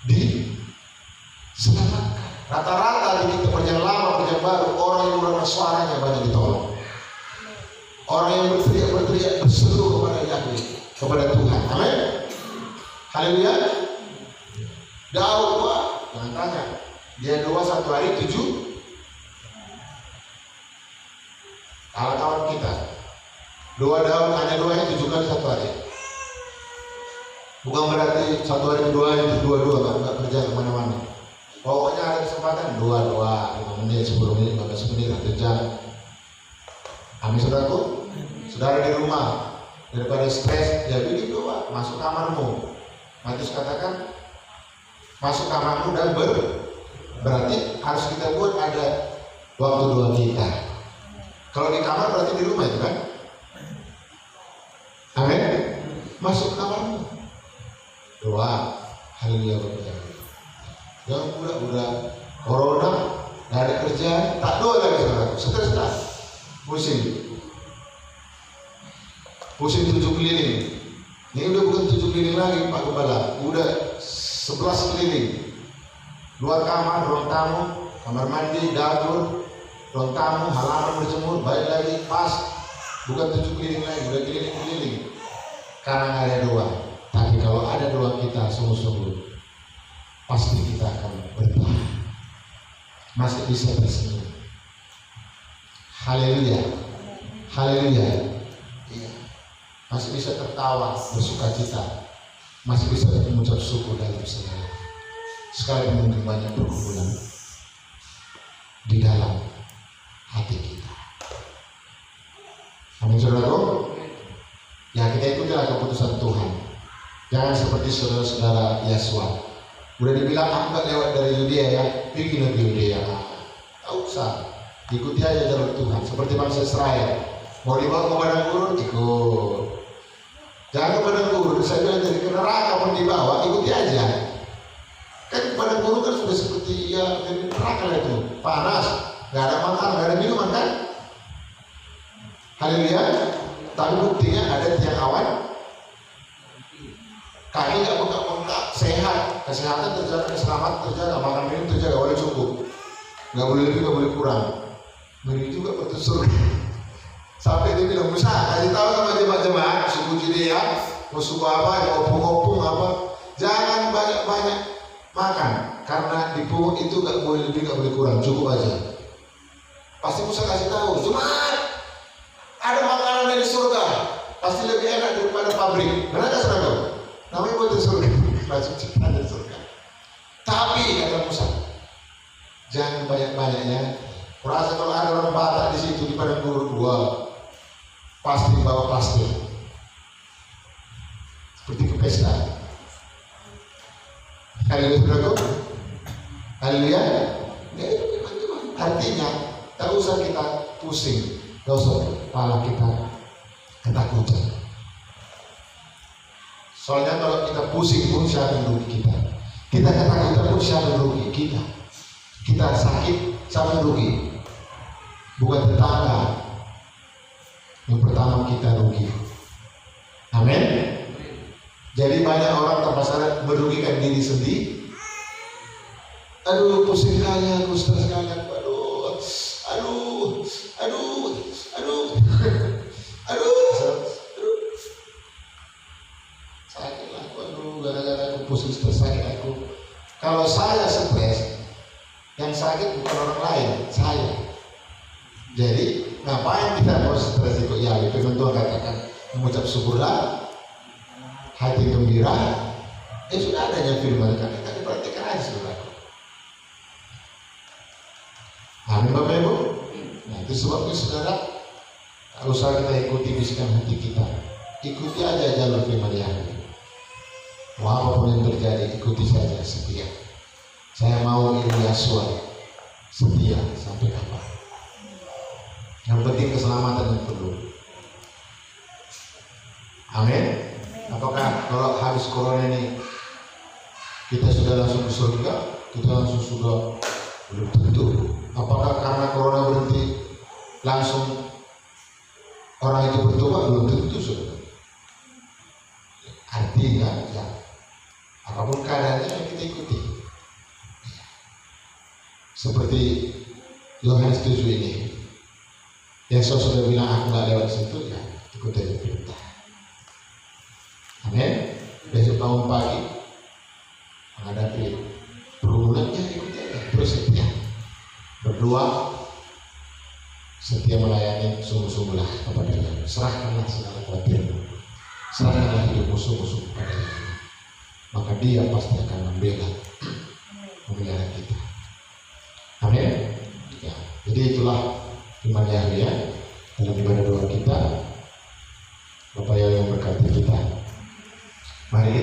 diselamatkan. Rata-rata di kita perjalanan lama, perjalanan baru, orang yang mendengar suaranya banyak ditolong. Orang yang berteriak berseru kepada Yahweh, kepada Tuhan. Amin. Haleluya. Daud doa, jangan tanya. Dia doa 1 hari 7. Kawan-kawan kita, doa Daud hanya doanya 7 kali 1 hari. Bukan berarti 1 hari doa itu dua-dua, nggak kerja kemana-mana. Pokoknya ada kesempatan doa 5 menit, 10 menit, 15 menit, 1 jam. Amin saudaraku. Saudara di rumah, daripada stres, ya bikin doa, masuk kamarmu. Matius katakan, masuk kamarmu dan berarti harus kita buat ada waktu doa kita. Kalau di kamar berarti di rumah itu kan? Amin. Masuk kamarmu, doa, haleluya berdoa. Yang udah corona, nggak ada kerjaan, tak doa lagi saudara, stres tak, pusing 7 keliling. Ini udah bukan 7 keliling lagi Pak Kepala, udah 11 keliling. Luar kamar, ruang tamu, kamar mandi, dapur, ruang tamu, halaman berjemur, balik lagi, pas, bukan 7 keliling lagi, udah keliling-keliling. Karena nggak ada doa. Tapi kalau ada doa kita sungguh-sungguh, pasti kita akan bertahan, masih bisa tersenyum. Haleluya. Haleluya. Iya. Masih bisa tertawa, bersuka cita, masih bisa mengucap syukur dalam segala. Sekali mungkin banyak pergumulan di dalam hati kita. Amin saudaraku. Ya kita ikutilah keputusan Tuhan. Jangan seperti saudara-saudara Yesua. Udah dibilang aku lewat dari Yudea ya, pergi ke Yudea. Tak usah, ikuti aja jalur Tuhan. Seperti bangsa Israel, mau dibawa ke padang gurun, ikut. Jangan ke padang gurun, saya bilang jadi ke neraka pun dibawa, ikuti aja. Kan padang gurun kan sudah seperti ya neraka lah itu, panas, nggak ada makan, nggak ada minuman kan? Haleluya. Tapi buktinya ada tiang awan, kaki nggak bengkak-bengkak, sehat, kesehatan terjaga, keselamatan terjaga, makan minum terjaga, boleh cukup, nggak boleh lebih, nggak boleh kurang. Begitu juga betul surga. Sampai dia bilang, Musa, kasih tahu sama jemaat-jemaat suku Judea, mau suku apa, mau opung-opung apa, jangan banyak-banyak makan, karena di pungut itu nggak boleh lebih, nggak boleh kurang, cukup aja. Pasti Musa kasih tahu, jemaat, ada makanan dari surga, pasti lebih enak daripada pabrik. Benar nggak saudara? Namanya buat surga, masuk ciptaan dari surga. Tapi kata Musa, jangan banyak-banyaknya. Kurasa kalau ada orang Batak di situ di padang gurun, dua pasti bawa plastik, seperti ke pesta. Haleluya saudaraku. Haleluya. Artinya tak usah kita pusing, tak usah kepala kita ketakutan. Soalnya kalau kita pusing pun siapa yang rugi kita. Kita ketakutan pun siapa yang rugi kita. Kita sakit siapa yang rugi? Bukan tetangga. Yang pertama kita rugi. Amin. Jadi banyak orang terpaksa merugikan diri sendiri. Aduh pusing kali aku, stres kali aku. Aduh. Sakit lah aku, gara-gara aku pusing stres, sakit aku. Kalau saya stres, yang sakit bukan orang lain, saya. Jadi ngapain kita harus stres ikut ya? Firman Tuhan katakan mengucap syukurlah, hati gembira. Sudah adanya firman kan kita diperhatikan aja saudaraku. Amin Bapak Ibu. Nah itu sebabnya saudara, tak usah kita ikuti bisikan hati kita. Ikuti aja jalur firman Tuhan. Mau apapun yang terjadi, ikuti saja, setia. Saya mau ini Yesua, setia sampai kapan. Yang penting keselamatan yang perlu. Amin. Apakah kalau habis corona ini kita sudah langsung ke surga? Kita langsung sudah? Belum tentu. Apakah karena corona berhenti langsung orang itu bertobat? Belum tentu saudara. Artinya ya, apapun keadaannya yang kita ikuti. Seperti Yohanes 7 ini. Yesus sudah bilang aku nggak lewat situ, ya ikut aja perintah. Amin. Besok bangun pagi menghadapi pergumulannya, ikut aja terus setia berdoa, setia melayani, sungguh-sungguhlah kepada Dia. Serahkanlah segala khawatirmu, serahkanlah hidupmu sungguh-sungguh kepada Dia, maka Dia pasti akan memelihara kita. Amin. Ya, jadi itulah firman Yahya dalam ibadah doa kita. Bapak yang berkati kita, mari